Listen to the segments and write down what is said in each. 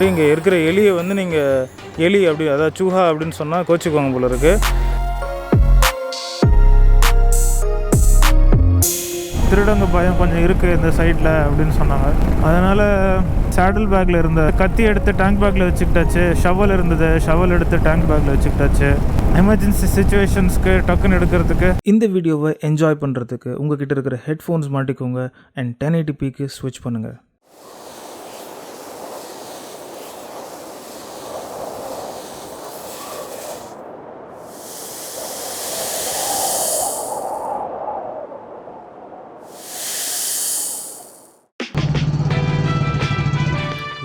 இங்கே இருக்கிற எலியை வந்து நீங்கள் எலி அப்படி அதாவது சூஹா அப்படின்னு சொன்னால் கோச்சிக்குவாங்க போல இருக்குது. திருடங்க பயம் கொஞ்சம் இருக்குது இந்த சைடில் அப்படின்னு சொன்னாங்க. அதனால் சேடில் பேக்கில் இருந்த கத்தி எடுத்து டேங்க் பேக்கில் வச்சுக்கிட்டாச்சு. ஷவல் இருந்தது, ஷவல் எடுத்து டேங்க் பேக்கில் வச்சுக்கிட்டாச்சு. எமர்ஜென்சி சுச்சுவேஷன்ஸ்க்கு டக்குன்னு எடுக்கிறதுக்கு. இந்த வீடியோவை என்ஜாய் பண்ணுறதுக்கு உங்ககிட்ட இருக்கிற ஹெட்ஃபோன்ஸ் மாட்டிக்கோங்க அண்ட் 1080pக்கு ஸ்விட்ச் பண்ணுங்கள்.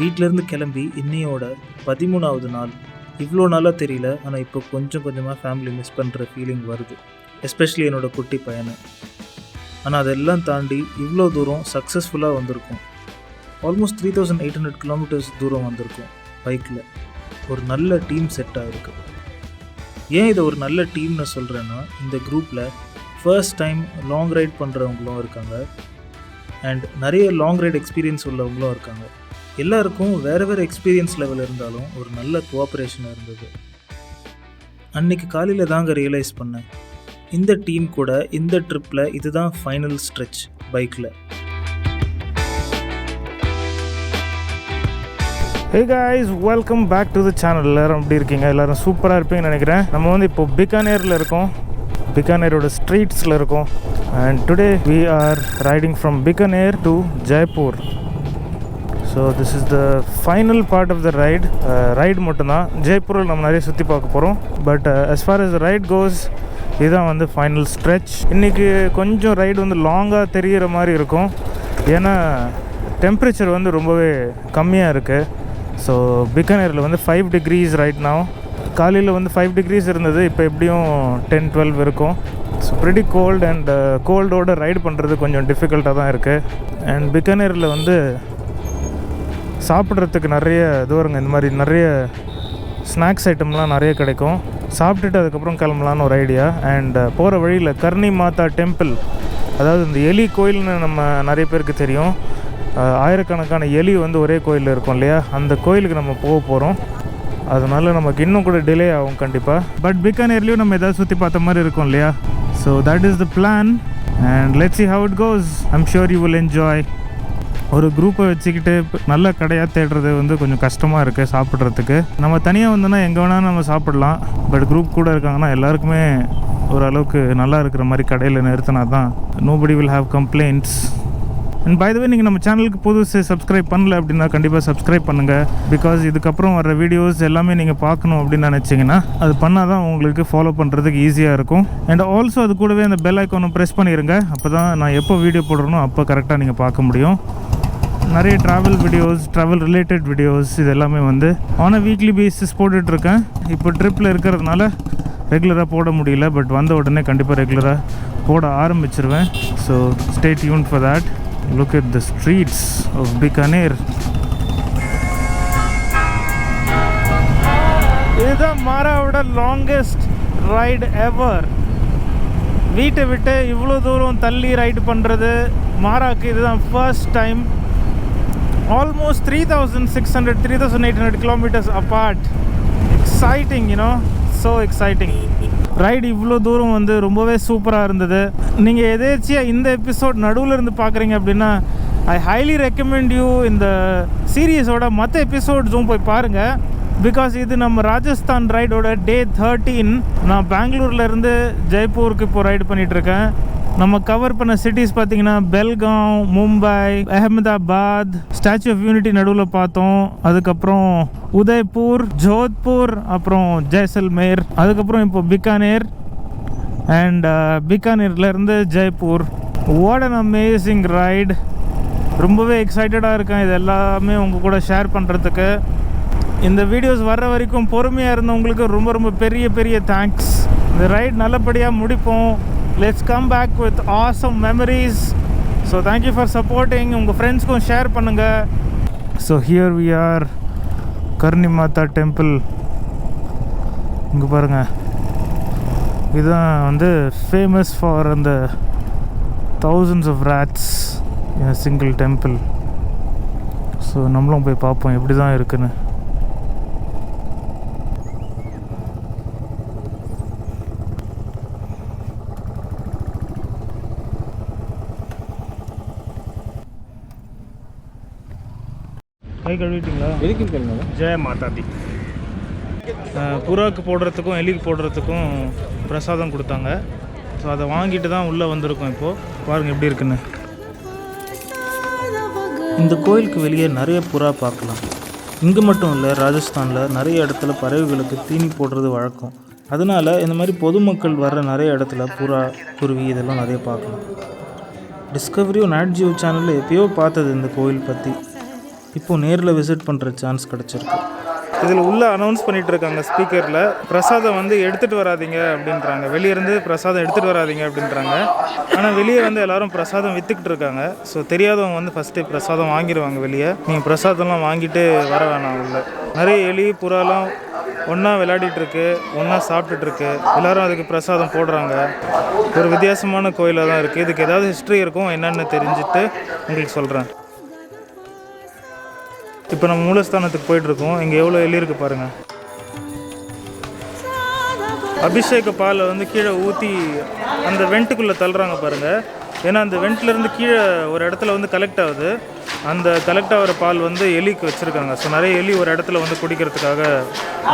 வீட்டிலேருந்து கிளம்பி இன்னையோட 13வது நாள். இவ்வளோ நாளாக தெரியல, ஆனால் இப்போ கொஞ்சம் கொஞ்சமாக ஃபேமிலி மிஸ் பண்ணுற ஃபீலிங் வருது, எஸ்பெஷலி என்னோடய குட்டி பையனை. ஆனால் அதெல்லாம் தாண்டி இவ்வளோ தூரம் சக்ஸஸ்ஃபுல்லாக வந்திருக்கும். ஆல்மோஸ்ட் 3800 கிலோமீட்டர்ஸ் தூரம் வந்திருக்கும் பைக்கில். ஒரு நல்ல டீம் செட் ஆகிருக்கு. ஏன் இதை ஒரு நல்ல டீம்னு சொல்கிறேன்னா, இந்த குரூப்பில் ஃபர்ஸ்ட் டைம் லாங் ரைட் பண்ணுறவங்களும் இருக்காங்க அண்ட் நிறைய லாங் ரைட் எக்ஸ்பீரியன்ஸ் உள்ளவங்களும் இருக்காங்க. எல்லாருக்கும் வேறு வேறு எக்ஸ்பீரியன்ஸ் லெவல் இருந்தாலும் ஒரு நல்ல கோஆப்ரேஷனாக இருந்தது. அன்றைக்கி காலையில் தாங்க ரியலைஸ் பண்ணேன், இந்த டீம் கூட இந்த ட்ரிப்பில் இதுதான் ஃபைனல் ஸ்ட்ரெச் பைக்கில். Hey guys, welcome back to the channel. எல்லாரும் எப்படி இருக்கீங்க? எல்லோரும் சூப்பராக இருப்பீங்கன்னு நினைக்கிறேன். நம்ம வந்து இப்போ பிகானேரில் இருக்கோம், பிகானேரோட ஸ்ட்ரீட்ஸில் இருக்கோம். And today we are riding from Bikaner to Jaipur. So this is the final part of the ride மட்டும்தான். ஜெய்ப்பூரில் நம்ம நிறைய சுற்றி பார்க்க போகிறோம். But as far as ride goes, இதுதான் வந்து ஃபைனல் ஸ்ட்ரெச். இன்றைக்கி கொஞ்சம் ரைடு வந்து லாங்காக தெரிகிற மாதிரி இருக்கும், ஏன்னா டெம்பரேச்சர் வந்து ரொம்பவே கம்மியாக இருக்குது. ஸோ பிகானேரில் வந்து 5 degrees ரைட் நவ். காலையில் வந்து 5 degrees இருந்தது, இப்போ எப்படியும் 10-12 இருக்கும். ஸோ ப்ரிட்டி கோல்டு அண்ட் கோல்டோடு ரைடு பண்ணுறது கொஞ்சம் டிஃபிகல்ட்டாக தான் இருக்குது. அண்ட் பிகானேரில் வந்து சாப்பிட்றதுக்கு நிறைய தூரங்க, இந்த மாதிரி நிறைய ஸ்நாக்ஸ் ஐட்டம்லாம் நிறைய கிடைக்கும். சாப்பிட்டுட்டு அதுக்கப்புறம் கிளம்பலான்னு ஒரு ஐடியா. அண்ட் போகிற வழியில் கர்ணி மாதா டெம்பிள், அதாவது இந்த எலி கோயில்னு நம்ம நிறைய பேருக்கு தெரியும். ஆயிரக்கணக்கான எலி வந்து ஒரே கோயிலில் இருக்கும் இல்லையா, அந்த கோயிலுக்கு நம்ம போக போகிறோம். அதனால் நமக்கு இன்னும் கூட டிலே ஆகும் கண்டிப்பாக. பட் பிகானேர்லேயும் நம்ம எதாவது சுற்றி பார்த்த மாதிரி இருக்கும் இல்லையா. So that is the plan and let's see how it goes. I'm sure you will enjoy. ஒரு குரூப்பை வச்சுக்கிட்டு நல்ல கடையாக தேடுறது வந்து கொஞ்சம் கஷ்டமாக இருக்குது சாப்பிட்றதுக்கு. நம்ம தனியாக வந்தோன்னா எங்கே வேணாலும் நம்ம சாப்பிட்லாம். பட் குரூப் கூட இருக்காங்கன்னா எல்லாருக்குமே ஓரளவுக்கு நல்லா இருக்கிற மாதிரி கடையில் நிறுத்தினா தான் nobody will have complaints. And by the way, நீங்கள் நம்ம சேனலுக்கு புதுசு சப்ஸ்கிரைப் பண்ணல அப்படின்னா கண்டிப்பாக சப்ஸ்கிரைப் பண்ணுங்கள். பிகாஸ் இதுக்கப்புறம் வர வீடியோஸ் எல்லாமே நீங்கள் பார்க்கணும் அப்படின்னு நினச்சிங்கன்னா அது பண்ணால் தான் உங்களுக்கு ஃபாலோ பண்ணுறதுக்கு ஈஸியாக இருக்கும். அண்ட் ஆல்சோ அது கூடவே அந்த பெல் ஐக்கானும் ப்ரெஸ் பண்ணிடுங்க. அப்போ தான் நான் எப்போ வீடியோ போடுறேனோ அப்போ கரெக்டாக நீங்கள் பார்க்க முடியும். நிறைய travel videos, travel related videos இது எல்லாமே வந்து ஆன் அ வீக்லி பேசிஸ் போட்டுட்ருக்கேன். இப்போ ட்ரிப்பில் இருக்கிறதுனால ரெகுலராக போட முடியல, பட் வந்த உடனே கண்டிப்பாக ரெகுலராக போட ஆரம்பிச்சிருவேன். So stay tuned for that. Look at the streets of Bikaner. இதுதான் மாராவோட லாங்கஸ்ட் ரைடு எவர். வீட்டை விட்டு இவ்வளோ தூரம் தள்ளி ரைடு பண்ணுறது மாராக்கு இதுதான் first time. Almost 3,800 kilometers apart. Exciting, you know, so exciting. Ride இவ்வளோ தூரம் வந்து ரொம்பவே சூப்பராக இருந்தது. நீங்கள் எதேச்சியாக இந்த எபிசோட் நடுவில் இருந்து பார்க்குறீங்க அப்படின்னா ஐ ஹைலி ரெக்கமெண்ட் யூ இந்த சீரியஸோட மற்ற எபிசோட்ஸும் போய் பாருங்கள். பிகாஸ் இது நம்ம ராஜஸ்தான் ரைடோட டே 13. நான் பெங்களூர்லேருந்து ஜெய்ப்பூருக்கு இப்போ ரைடு பண்ணிகிட்ருக்கேன். நம்ம கவர் பண்ண சிட்டிஸ் பார்த்தீங்கன்னா பெல்காம், மும்பை, அஹமதாபாத், ஸ்டாச்சு ஆஃப் யூனிட்டி நடுவில் பார்த்தோம். அதுக்கப்புறம் உதய்பூர், ஜோத்பூர், அப்புறம் ஜெய்சல்மேர், அதுக்கப்புறம் இப்போ பிகானேர் அண்ட் பிகானேர்லேருந்து Jaipur. What an amazing ride. ரொம்பவே எக்ஸைட்டடாக இருக்கேன் இது எல்லாமே உங்கள் கூட ஷேர் பண்ணுறதுக்கு. இந்த வீடியோஸ் வர்ற வரைக்கும் பொறுமையாக இருந்தவங்களுக்கு ரொம்ப ரொம்ப பெரிய பெரிய தேங்க்ஸ். இந்த ரைடு நல்லபடியாக முடிப்போம். Let's come back with awesome memories. So thank you for supporting. உங்கள் ஃப்ரெண்ட்ஸ்க்கும் ஷேர் பண்ணுங்கள். So here we are, Karni Mata temple. இங்கே பாருங்கள், இதுதான் வந்து ஃபேமஸ் ஃபார் அந்த thousands of rats in a single temple. So நம்மளும் போய் பார்ப்போம் எப்படி தான் இருக்குன்னு. கை கழுவிட்டிங்களா? எதுக்கு கேளுங்க. ஜெய மாதா தி. புறாவுக்கு போடுறதுக்கும் எலிக்கு போடுறதுக்கும் பிரசாதம் கொடுத்தாங்க. ஸோ அதை வாங்கிட்டு தான் உள்ளே வந்திருக்கோம். இப்போது பாருங்கள் எப்படி இருக்குன்னு. இந்த கோயிலுக்கு வெளியே நிறைய புறா பார்க்கலாம். இங்கே மட்டும் இல்லை, ராஜஸ்தானில் நிறைய இடத்துல பறவைகளுக்கு தீனி போடுறது வழக்கம். அதனால் இந்த மாதிரி பொதுமக்கள் வர்ற நிறைய இடத்துல புறா, குருவி இதெல்லாம் நிறைய பார்க்கலாம். டிஸ்கவரியோ நாட் ஜியோ சேனலில் எப்பயோ பார்த்தது இந்த கோயில் பற்றி. இப்போது நேரில் விசிட் பண்ணுற சான்ஸ் கிடச்சிருக்கு. இதில் உள்ளே அனௌன்ஸ் பண்ணிகிட்டு இருக்காங்க ஸ்பீக்கரில், பிரசாதம் வந்து எடுத்துகிட்டு வராதிங்க அப்படின்றாங்க. வெளியேருந்து பிரசாதம் எடுத்துகிட்டு வராதிங்க அப்படின்றாங்க. ஆனால் வெளியே வந்து எல்லோரும் பிரசாதம் விற்றுக்கிட்டு இருக்காங்க. ஸோ தெரியாதவங்க வந்து ஃபஸ்ட்டு பிரசாதம் வாங்கிடுவாங்க வெளியே. நீங்கள் பிரசாதம்லாம் வாங்கிட்டு வர வேணாம். உள்ள நிறைய எலி புறாலாம் ஒன்றா விளையாடிட்டுருக்கு, ஒன்றா சாப்பிட்டுட்ருக்கு. எல்லோரும் அதுக்கு பிரசாதம் போடுறாங்க. ஒரு வித்தியாசமான கோயிலாக தான் இருக்குது. இதுக்கு ஏதாவது ஹிஸ்ட்ரி இருக்கும் என்னென்னு தெரிஞ்சுட்டு உங்களுக்கு சொல்கிறேன். இப்போ நம்ம மூலஸ்தானத்துக்கு போயிட்டுருக்கோம். இங்கே எவ்வளோ எலி இருக்குது பாருங்கள். அபிஷேக பாலை வந்து கீழே ஊற்றி அந்த வெண்ட்டுக்குள்ளே தள்ளுறாங்க பாருங்கள். ஏன்னா அந்த வெண்ட்லேருந்து கீழே ஒரு இடத்துல வந்து கலெக்ட் ஆகுது. அந்த கலெக்ட் ஆகிற பால் வந்து எலிக்கு வச்சுருக்காங்க. ஸோ நிறைய எலி ஒரு இடத்துல வந்து குடிக்கிறதுக்காக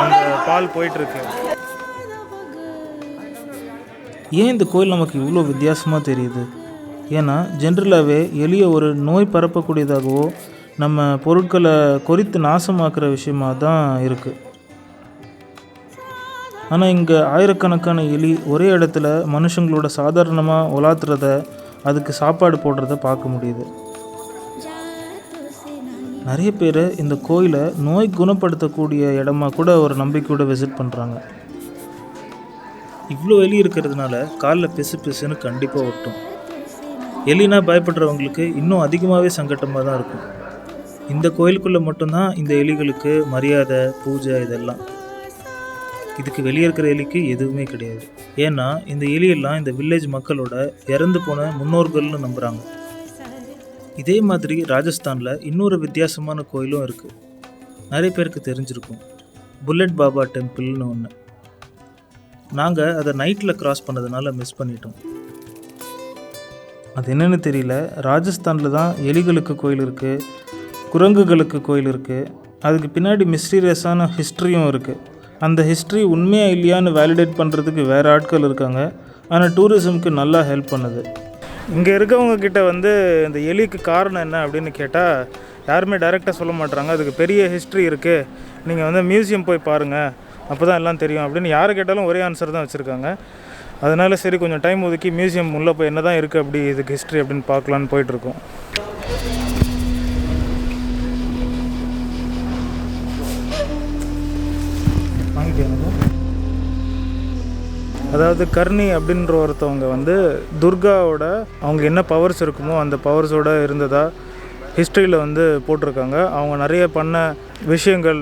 அந்த பால் போயிட்டுருக்கு. ஏன் இந்த கோயில் நமக்கு இவ்வளோ வித்தியாசமாக தெரியுது? ஏன்னா ஜென்ரலாகவே எலியை ஒரு நோய் பரப்பக்கூடியதாகவோ நம்ம பொருட்களை கொறித்து நாசமாக்குற விஷயமாக தான் இருக்குது. ஆனால் இங்கே ஆயிரக்கணக்கான எலி ஒரே இடத்துல மனுஷங்களோட சாதாரணமாக உலாத்துறத, அதுக்கு சாப்பாடு போடுறத பார்க்க முடியுது. நிறைய பேர் இந்த கோயிலை நோய் குணப்படுத்தக்கூடிய இடமா கூட ஒரு நம்பிக்கையோட விசிட் பண்ணுறாங்க. இவ்வளோ எலி இருக்கிறதுனால காலில் பிசு பிசுன்னு கண்டிப்பாக ஒட்டும். எலினா பயப்படுறவங்களுக்கு இன்னும் அதிகமாகவே சங்கட்டமாக தான் இருக்கும். இந்த கோயிலுக்குள்ளே மட்டும்தான் இந்த எலிகளுக்கு மரியாதை, பூஜை இதெல்லாம். இதுக்கு வெளியே இருக்கிற எலிக்கு எதுவுமே கிடையாது. ஏன்னா இந்த எலியெல்லாம் இந்த வில்லேஜ் மக்களோட இறந்து போன முன்னோர்கள்னு நம்புகிறாங்க. இதே மாதிரி ராஜஸ்தானில் இன்னொரு வித்தியாசமான கோயிலும் இருக்குது. நிறைய பேருக்கு தெரிஞ்சிருக்கும், புல்லட் பாபா டெம்பிள்னு ஒன்று. நாங்கள் அதை நைட்டில் கிராஸ் பண்ணதுனால மிஸ் பண்ணிட்டோம். அது என்னென்னு தெரியல. ராஜஸ்தானில் தான் எலிகளுக்கு கோயில் இருக்குது, குரங்குகளுக்கு கோயில் இருக்குது. அதுக்கு பின்னாடி மிஸ்டீரியஸான ஹிஸ்ட்ரியும் இருக்குது. அந்த ஹிஸ்ட்ரி உண்மையாக இல்லையான்னு வேலிடேட் பண்ணுறதுக்கு வேறு ஆட்கள் இருக்காங்க. ஆனால் டூரிசம்க்கு நல்லா ஹெல்ப் பண்ணுது. இங்கே இருக்கவங்க கிட்ட வந்து இந்த எலிக்கு காரணம் என்ன அப்படின்னு கேட்டால் யாருமே டைரெக்டாக சொல்ல மாட்டாங்க. அதுக்கு பெரிய ஹிஸ்ட்ரி இருக்குது, நீங்கள் வந்து மியூசியம் போய் பாருங்கள், அப்போ தான் எல்லாம் தெரியும் அப்படின்னு யாரை கேட்டாலும் ஒரே ஆன்சர் தான் வச்சுருக்காங்க. அதனால் சரி கொஞ்சம் டைம் ஒதுக்கி மியூசியம் உள்ளே போய் என்ன தான் இருக்குது அப்படி இதுக்கு ஹிஸ்ட்ரி அப்படின்னு பார்க்கலான்னு போயிட்டுருக்கோம். அதாவது கர்ணி அப்படின்ற ஒருத்தவங்க வந்து துர்காவோட அவங்க என்ன பவர்ஸ் இருக்குமோ அந்த பவர்ஸோடு இருந்ததா ஹிஸ்ட்ரியில் வந்து போட்டிருக்காங்க. அவங்க நிறைய பண்ண விஷயங்கள்,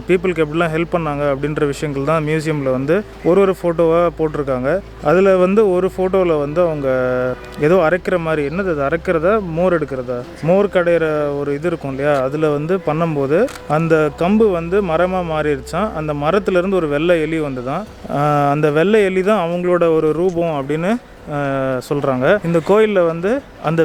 பீப்புளுக்கு எப்படிலாம் ஹெல்ப் பண்ணாங்க அப்படின்ற விஷயங்கள் தான் மியூசியமில் வந்து ஒரு ஃபோட்டோவாக போட்டிருக்காங்க. அதில் வந்து ஒரு ஃபோட்டோவில் வந்து அவங்க ஏதோ அரைக்கிற மாதிரி, என்னது அது அரைக்கிறதா மோர் எடுக்கிறதா, மோர் கடையிற ஒரு இது இருக்கும் இல்லையா, அதில் வந்து பண்ணும்போது அந்த கம்பு வந்து மரமாக மாறிடுச்சான். அந்த மரத்துலேருந்து ஒரு வெள்ளை எலி வந்து தான், அந்த வெள்ளை எலி தான் அவங்களோட ஒரு ரூபம் அப்படின்னு சொல்கிறாங்க. இந்த கோயிலில் வந்து அந்த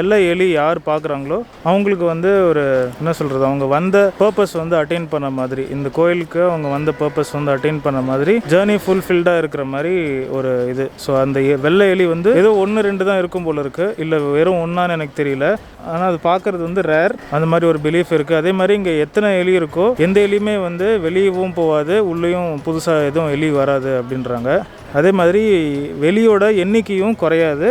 வெள்ளை எலி யார் பார்க்குறாங்களோ அவங்களுக்கு வந்து ஒரு என்ன சொல்கிறது, அவங்க வந்த பர்பஸ் வந்து அட்டைன் பண்ண மாதிரி, இந்த கோயிலுக்கு அவங்க வந்த பர்பஸ் வந்து அட்டைன் பண்ண மாதிரி, ஜேர்னி ஃபுல்ஃபில்டாக இருக்கிற மாதிரி ஒரு இது. ஸோ அந்த வெள்ளை எலி வந்து ஏதோ 1-2 தான் இருக்கும் போல இருக்குது, இல்லை வெறும் ஒன்றான்னு எனக்கு தெரியல. ஆனால் அது பார்க்குறது வந்து ரேர், அந்த மாதிரி ஒரு பிலீஃப் இருக்குது. அதே மாதிரி இங்கே எத்தனை எலி இருக்கோ எந்த எலியுமே வந்து வெளியவும் போகாது, உள்ளேயும் புதுசாக எதுவும் எலி வராது அப்படின்றாங்க. அதே மாதிரி வெளியோட எண்ணிக்கையும் குறையாது,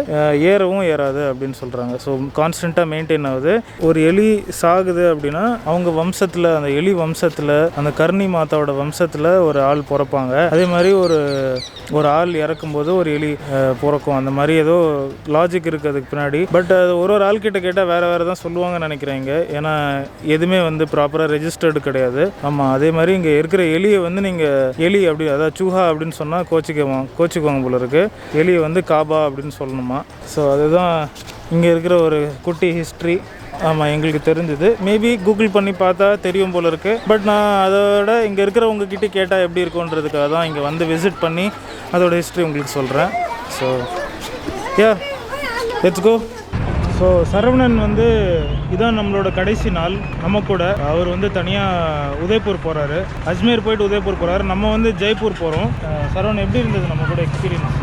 ஏறவும் ஏறாது அப்படின்னு சொல்கிறாங்க. ஸோ கான்ஸ்டண்ட்டாக மெயின்டைன் ஆகுது. ஒரு எலி சாகுது அப்படின்னா அவங்க வம்சத்தில், அந்த எலி வம்சத்தில், அந்த கர்ணி மாதாவோட வம்சத்தில் ஒரு ஆள் பிறப்பாங்க. அதே மாதிரி ஒரு ஆள் இறக்கும்போது ஒரு எலி பிறக்கும். அந்த மாதிரி ஏதோ லாஜிக் இருக்குது அதுக்கு பின்னாடி. பட் அது ஒரு ஆள்கிட்ட கேட்டால் வேறு தான் சொல்லுவாங்கன்னு நினைக்கிறேங்க. ஏன்னா எதுவுமே வந்து ப்ராப்பராக ரெஜிஸ்டர்டு கிடையாது. ஆமாம், அதே மாதிரி இங்கே இருக்கிற எலியை வந்து நீங்கள் எலி அப்படி, அதாவது சூஹா அப்படின்னு சொன்னால் கோச்சிக்குவாங்க போல இருக்குது. எலியை வந்து காபா அப்படின்னு சொல்லணுமா. ஸோ அதுதான் இங்கே இருக்கிற ஒரு குட்டி ஹிஸ்ட்ரி. ஆமாம், எங்களுக்கு தெரிஞ்சது. மேபி கூகுள் பண்ணி பார்த்தா தெரியும் போல இருக்குது. பட் நான் அதோட இங்கே இருக்கிறவங்கக்கிட்ட கேட்டால் எப்படி இருக்குன்றதுக்காக தான் இங்கே வந்து விசிட் பண்ணி அதோட ஹிஸ்ட்ரி உங்களுக்கு சொல்கிறேன். So let's go. So Saravanan வந்து இதான் நம்மளோட கடைசி நாள் நம்ம கூட. அவர் வந்து தனியாக உதய்பூர் போகிறாரு, அஜ்மீர் போயிட்டு உதய்பூர் போகிறாரு. நம்ம வந்து ஜெய்ப்பூர் போகிறோம். சரவணன் எப்படி இருந்தது நம்ம கூட எக்ஸ்பீரியன்ஸ்?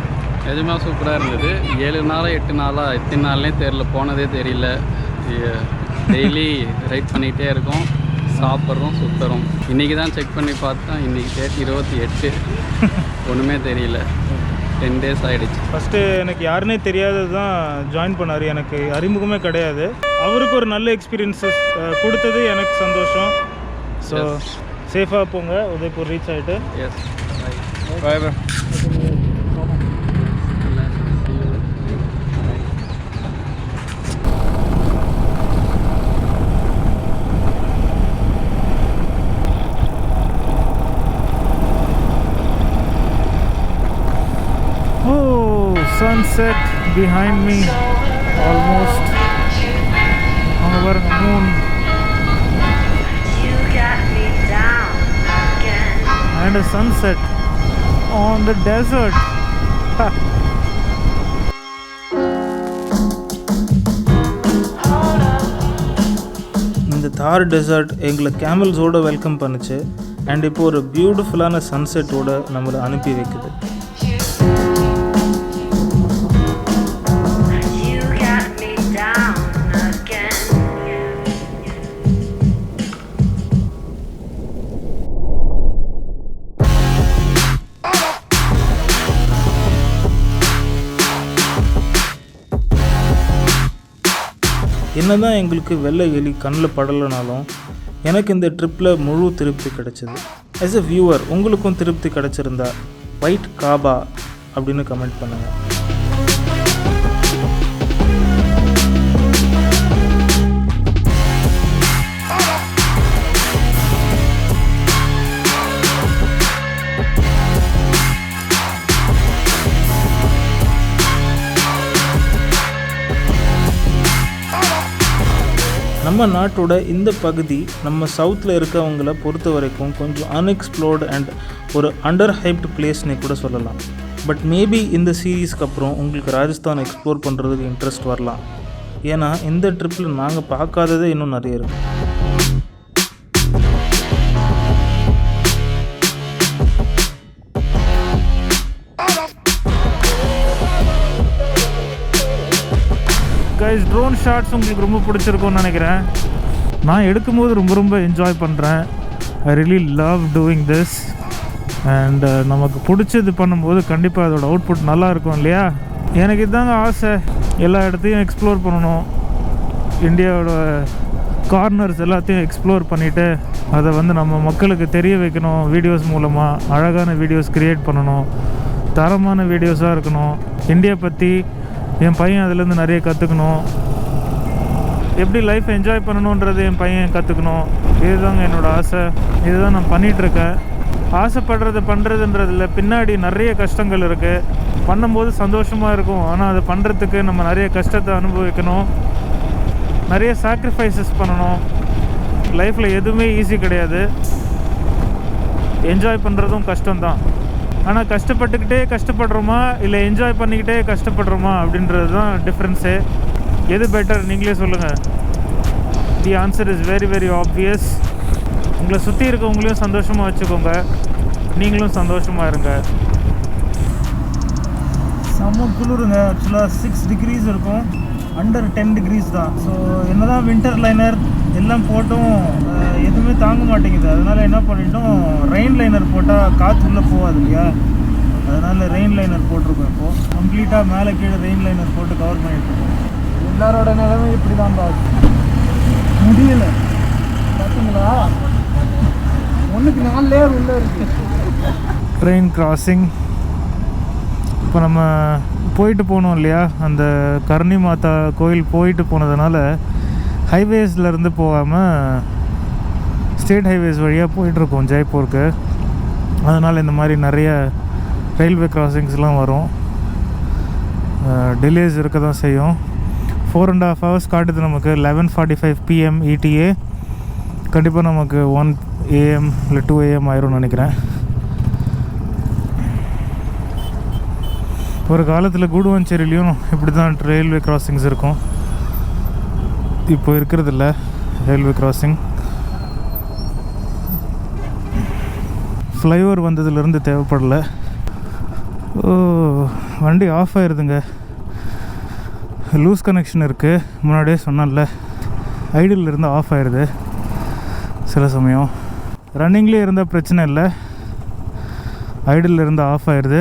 எதுவுமே சூப்பராக இருந்தது. 7 நாளா 8 நாளா எத்தனை நாள்னே தெரியல, போனதே தெரியல. டெய்லி ரைட் பண்ணிகிட்டே இருக்கோம், சாப்பிட்றோம், சுற்றுறோம். இன்றைக்கி தான் செக் பண்ணி பார்த்தா இன்றைக்கி டேட் 28. ஒன்றுமே தெரியல. 10 days ஆகிடுச்சு. ஃபஸ்ட்டு எனக்கு யாருன்னே தெரியாதது தான் ஜாயின் பண்ணார். எனக்கு அறிமுகமே கிடையாது. அவருக்கு ஒரு நல்ல எக்ஸ்பீரியன்ஸஸ் கொடுத்தது எனக்கு சந்தோஷம். ஸோ சேஃபாக போங்க, உதய்பூர் ரீச் ஆகிட்டு. Yes, bye bye. Sunset behind me almost. Over the moon. You got me down again. And a sunset on the desert. இந்த தார் டெசர்ட் எங்களை கேமல்ஸோடு வெல்கம் பண்ணுச்சு. அண்ட் இப்போ ஒரு பியூட்டிஃபுல்லான சன்செட்டோடு நம்மளை அனுப்பி வைக்குது. என்னதான் எங்களுக்கு வெள்ளை எலி கண்ணில் படலைனாலும் எனக்கு இந்த ட்ரிப்பில் முழு திருப்தி கிடச்சிது. ஆஸ் எ வியூவர் உங்களுக்கும் திருப்தி கிடச்சிருந்தா ஒயிட் காபா அப்படின்னு கமெண்ட் பண்ணுங்கள். நம்ம நாட்டோட இந்த பகுதி நம்ம சவுத்தில் இருக்கவங்கள பொறுத்த வரைக்கும் கொஞ்சம் அன்எக்ஸ்ப்ளோர்டு அண்ட் ஒரு அண்டர் ஹைப்டு பிளேஸ்னே கூட சொல்லலாம். பட் மேபி இந்த சீரீஸ்க்கு அப்புறம் உங்களுக்கு ராஜஸ்தான் எக்ஸ்ப்ளோர் பண்ணுறதுக்கு இன்ட்ரெஸ்ட் வரலாம். ஏன்னா இந்த ட்ரிப்பில் நாங்கள் பார்க்காததே இன்னும் நிறைய இருக்குது. கைஸ், ட்ரோன் ஷாட்ஸ் உங்களுக்கு ரொம்ப பிடிச்சிருக்கும்னு நினைக்கிறேன். நான் எடுக்கும்போது ரொம்ப என்ஜாய் பண்ணுறேன். I really love doing this. And நமக்கு பிடிச்சது பண்ணும்போது கண்டிப்பாக அதோட அவுட்புட் நல்லா இருக்கும் இல்லையா? எனக்கு இதுதாங்க ஆசை, எல்லா இடத்தையும் எக்ஸ்ப்ளோர் பண்ணணும். இந்தியாவோட கார்னர்ஸ் எல்லாத்தையும் எக்ஸ்ப்ளோர் பண்ணிவிட்டு அதை வந்து நம்ம மக்களுக்கு தெரிய வைக்கணும். வீடியோஸ் மூலமாக அழகான வீடியோஸ் க்ரியேட் பண்ணணும், தரமான வீடியோஸாக இருக்கணும். இந்தியா பற்றி என் பையன் அதுலேருந்து நிறைய கற்றுக்கணும். எப்படி லைஃப் என்ஜாய் பண்ணணுன்றது என் பையன் கற்றுக்கணும். இதுதாங்க என்னோடய ஆசை. இதுதான் நான் பண்ணிகிட்ருக்கேன். பண்ணுறதுன்றதில் பின்னாடி நிறைய கஷ்டங்கள் இருக்குது. பண்ணும்போது சந்தோஷமாக இருக்கும், ஆனால் அதை பண்ணுறதுக்கு நம்ம நிறைய கஷ்டத்தை அனுபவிக்கணும், நிறைய சாக்ரிஃபைசஸ் பண்ணணும். லைஃப்பில் எதுவுமே ஈஸி கிடையாது. என்ஜாய் பண்ணுறதும் கஷ்டம்தான். ஆனால் கஷ்டப்படுறோமா இல்லை என்ஜாய் பண்ணிக்கிட்டே கஷ்டப்படுறோமா அப்படின்றது தான் டிஃப்ரென்ஸு. எது பெட்டர் நீங்களே சொல்லுங்கள். The answer is very very obvious. உங்களை சுற்றி இருக்கவங்களையும் சந்தோஷமாக வச்சுக்கோங்க, நீங்களும் சந்தோஷமாக இருங்க. செம்ம குளிருங்க. ஆக்சுவலாக 6 degrees இருக்கும், அண்டர் 10 degrees தான். ஸோ என்ன தான் வின்டர் லைனர் எல்லாம் போட்டும் எதுவுமே தாங்க மாட்டேங்குது. அதனால் என்ன பண்ணிட்டோம், ரெயின் லைனர் போட்டால் காற்று உள்ளே போகாது இல்லையா? அதனால் ரெயின் லைனர் போட்டிருக்கோம். இப்போது கம்ப்ளீட்டாக மேலே கீழே ரெயின் லைனர் போட்டு கவர் பண்ணிகிட்ருக்கோம். எல்லாரோட நிலைமை இப்படி தான் பார்த்து முடியல. பார்த்தீங்களா, 1க்கு 4 லேயர் உள்ளே இருக்குது. Train crossing. இப்போ நம்ம போயிட்டு போனோம் இல்லையா, அந்த கர்ணி மாதா கோயில் போயிட்டு போனதுனால ஹைவேஸ்லேருந்து போகாமல் ஸ்டேட் ஹைவேஸ் வழியாக போயிட்டுருக்கோம் ஜெய்ப்பூருக்கு. அதனால் இந்த மாதிரி நிறைய ரயில்வே கிராசிங்ஸ்லாம் வரும், டிலேஸ் இருக்க தான் செய்யும். 4.5 hours காட்டுது நமக்கு. 11:45 PM ETA. கண்டிப்பாக நமக்கு 1 AM இல்லை 2 AM ஆயிரும்னு நினைக்கிறேன். ஒரு காலத்தில் கூடுவாஞ்சேரியிலையும் இப்படி தான் ரயில்வே கிராசிங்ஸ் இருக்கும். இப்போ இருக்கிறதில்ல ரயில்வே கிராசிங். ஃப்ளைஓவர் வந்ததுலேருந்து தேவைப்படலை. ஓ, வண்டி ஆஃப் ஆயிடுதுங்க. லூஸ் கனெக்ஷன் இருக்குது. முன்னாடியே சொன்னேன்ல, ஐடியில் இருந்து ஆஃப் ஆயிடுது சில சமயம். ரன்னிங்லேயே இருந்தால் பிரச்சனை இல்லை, ஐடியில் இருந்து ஆஃப் ஆயிடுது.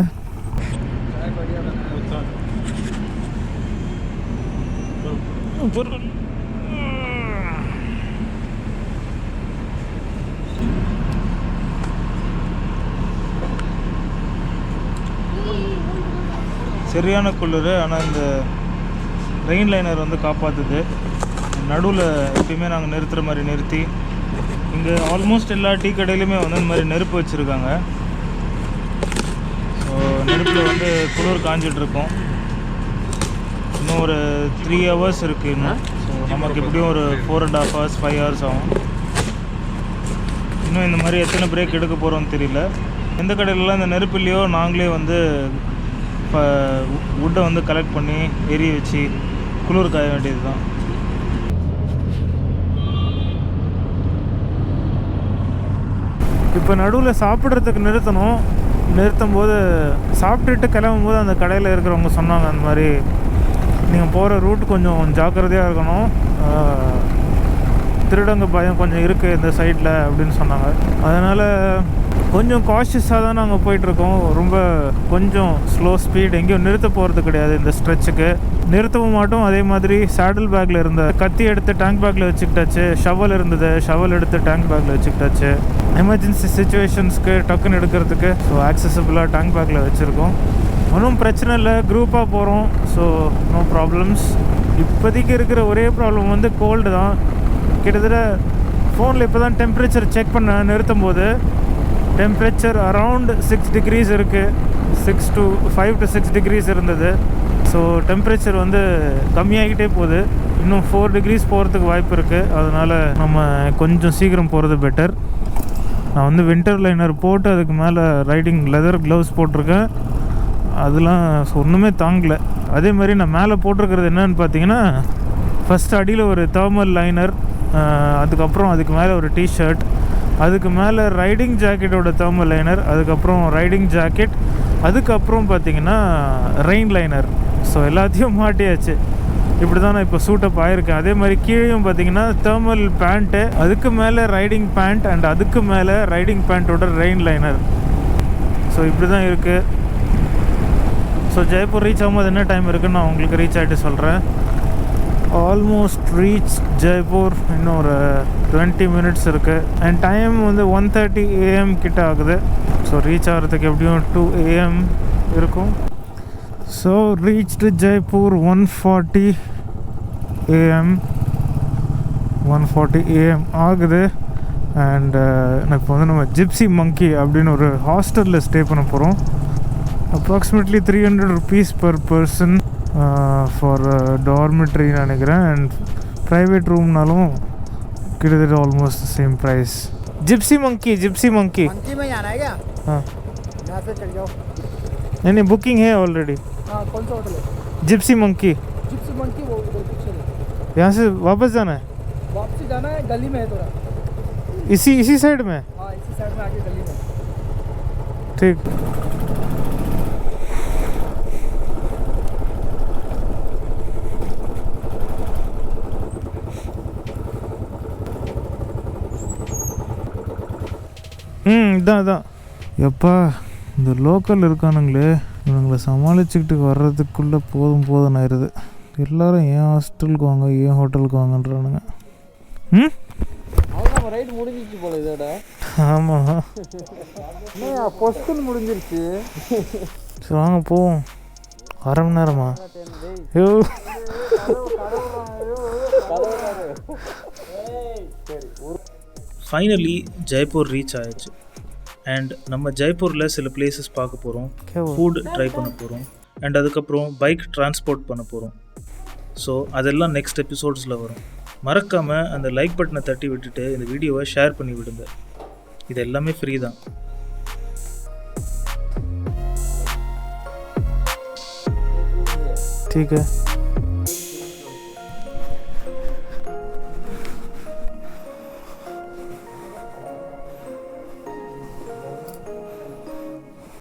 சரியான குளிர். ஆனால் இந்த ரெயின் லைனர் வந்து காப்பாற்றுது. நடுவில் எப்பயுமே நாங்கள் நிறுத்துகிற மாதிரி நிறுத்தி, இங்கே ஆல்மோஸ்ட் எல்லா டீ கடையிலுமே வந்து இந்த மாதிரி நெருப்பு வச்சுருக்காங்க. ஸோ நெருப்பில் வந்து குளிர் காஞ்சிட்ருக்கோம். இன்னும் ஒரு 3 hours இருக்குது இன்னும். ஸோ நமக்கு எப்படியும் ஒரு 4.5 hours 5 hours ஆகும். இன்னும் இந்த மாதிரி எத்தனை பிரேக் எடுக்க போகிறோம்னு தெரியல. எந்த கடையிலலாம் இந்த நெருப்பு இல்லையோ நாங்களே வந்து இப்போ வுட்டை வந்து கலெக்ட் பண்ணி எரிய வச்சு குளிர் காய வேண்டியது தான். இப்போ நடுவில் சாப்பிட்றதுக்கு நிறுத்தும் போது சாப்பிட்டுட்டு கிளம்பும் போது அந்த கடையில் இருக்கிறவங்க சொன்னாங்க, அந்த மாதிரி நீங்கள் போகிற ரூட் கொஞ்சம் ஜாக்கிரதையாக இருக்கணும், திருடங்க பயம் கொஞ்சம் இருக்குது இந்த சைடில் அப்படின்னு சொன்னாங்க. அதனால் கொஞ்சம் காஷியஸாக தான் நாங்கள் போயிட்டுருக்கோம். ரொம்ப கொஞ்சம் ஸ்லோ ஸ்பீட், எங்கேயும் நிறுத்த போகிறது கிடையாது. இந்த ஸ்ட்ரெச்சுக்கு நிறுத்தவும் மாட்டோம். அதே மாதிரி சேடில் பேக்கில் இருந்த கத்தி எடுத்து டேங்க் பேக்கில் வச்சுக்கிட்டாச்சு. ஷவல் இருந்தது, ஷவல் எடுத்து டேங்க் பேக்கில் வச்சுக்கிட்டாச்சு. எமர்ஜென்சி சுச்சுவேஷன்ஸ்க்கு டக்குன்னு எடுக்கிறதுக்கு ஸோ ஆக்சசபிளாக டேங்க் பேக்கில் வச்சுருக்கோம். ஒன்றும் பிரச்சனை இல்லை, குரூப்பாக போகிறோம். So no problems. இப்போதைக்கு இருக்கிற ஒரே ப்ராப்ளம் வந்து கோல்டு தான். கிட்டத்தட்ட ஃபோனில் இப்போ தான் டெம்பரேச்சர் செக் பண்ண நிறுத்தும் போது டெம்பரேச்சர் அரவுண்ட் 6 degrees இருக்குது. 5 to 6 degrees இருந்தது. ஸோ டெம்பரேச்சர் வந்து கம்மியாகிட்டே போகுது. இன்னும் 4 degrees போகிறதுக்கு வாய்ப்பு இருக்குது. அதனால் நம்ம கொஞ்சம் சீக்கிரம் போகிறது பெட்டர். நான் வந்து வின்டர் லைனர் போட்டு அதுக்கு மேலே ரைடிங் லெதர் க்ளவுஸ் போட்டிருக்கேன். அதெல்லாம் ஒன்றுமே தாங்கலை. அதே மாதிரி நான் மேலே போட்டிருக்கிறது என்னன்னு பார்த்தீங்கன்னா, ஃபஸ்ட்டு அடியில் ஒரு தேர்மல் லைனர், அதுக்கப்புறம் அதுக்கு மேலே ஒரு டிஷர்ட், அதுக்கு மேலே ரைடிங் ஜாக்கெட்டோட தேர்மல் லைனர், அதுக்கப்புறம் ரைடிங் ஜாக்கெட், அதுக்கப்புறம் பார்த்திங்கன்னா ரெயின் லைனர். ஸோ எல்லாத்தையும் மாட்டியாச்சு. இப்படி தான் நான் இப்போ சூட்டப் ஆகிருக்கேன். அதே மாதிரி கீழேயும் பார்த்திங்கன்னா தேர்மல் பேண்ட்டு, அதுக்கு மேலே ரைடிங் பேண்ட் அண்ட் அதுக்கு மேலே ரைடிங் பேண்ட்டோட ரெயின் லைனர். ஸோ இப்படி தான் இருக்குது. ஸோ ஜெய்ப்பூர் ரீச் ஆகும்போது என்ன டைம் இருக்குதுன்னு நான் உங்களுக்கு ரீச் ஆகிட்டு சொல்கிறேன். Almost reach Jaipur. இன்னும் ஒரு 20 minutes இருக்குது. அண்ட் டைம் வந்து 1:30 AM கிட்ட ஆகுது. ஸோ ரீச் ஆகிறதுக்கு எப்படியும் 2 AM இருக்கும். So reached Jaipur 1:40 AM. 1:40 AM ஆகுது. அண்ட் இப்போ வந்து நம்ம ஜிப்சி மங்கி அப்படின்னு ஒரு ஹாஸ்டலில் ஸ்டே பண்ண போகிறோம். Approximately 300 rupees per person for dormitory நினைக்கிறேன். அண்ட் ப்ரைவேட் ரூம்னாலும் கிட்டத்தட்ட almost same price. Gypsy Monkey में जाना है क्या? हाँ, यहाँ से चल जाओ. नहीं बुकिंग है ऑलरेडी. हाँ, कौन सा होटल है? जिप्सी मंकी वो उधर पीछे है. यहाँ से वापस जाना है? वापसी जाना है, गली में है थोड़ा. इसी साइड में? हाँ, इसी साइड में आगे गली में. ठीक. இதான் எப்பா இந்த லோக்கல் இருக்கானுங்களே, இவங்களை சமாளிச்சுக்கிட்டு வர்றதுக்குள்ளே போதும் ஆயிடுது. எல்லோரும் ஏன் ஹாஸ்டலுக்கு வாங்க, ஏன் ஹோட்டலுக்கு வாங்கன்றானுங்க. ரைட் முடிஞ்சிச்சு போல இதோட. ஆமாம், பொஸ்டன் முடிஞ்சிருச்சு. சரி வாங்க போவோம். 1/2 மணி நேரமா? ஃபைனலி ஜெய்ப்பூர் ரீச் ஆயிடுச்சு. அண்ட் நம்ம ஜெய்ப்பூரில் சில பிளேசஸ் பார்க்க போகிறோம், ஃபுட் ட்ரை பண்ண போகிறோம், அண்ட் அதுக்கப்புறம் பைக் டிரான்ஸ்போர்ட் பண்ண போகிறோம். ஸோ அதெல்லாம் நெக்ஸ்ட் எபிசோட்ஸில் வரும். மறக்காமல் அந்த லைக் பட்டனை தட்டி விட்டுட்டு இந்த வீடியோவை ஷேர் பண்ணி விடுங்க. இது எல்லாமே ஃப்ரீ தான். ठीक है.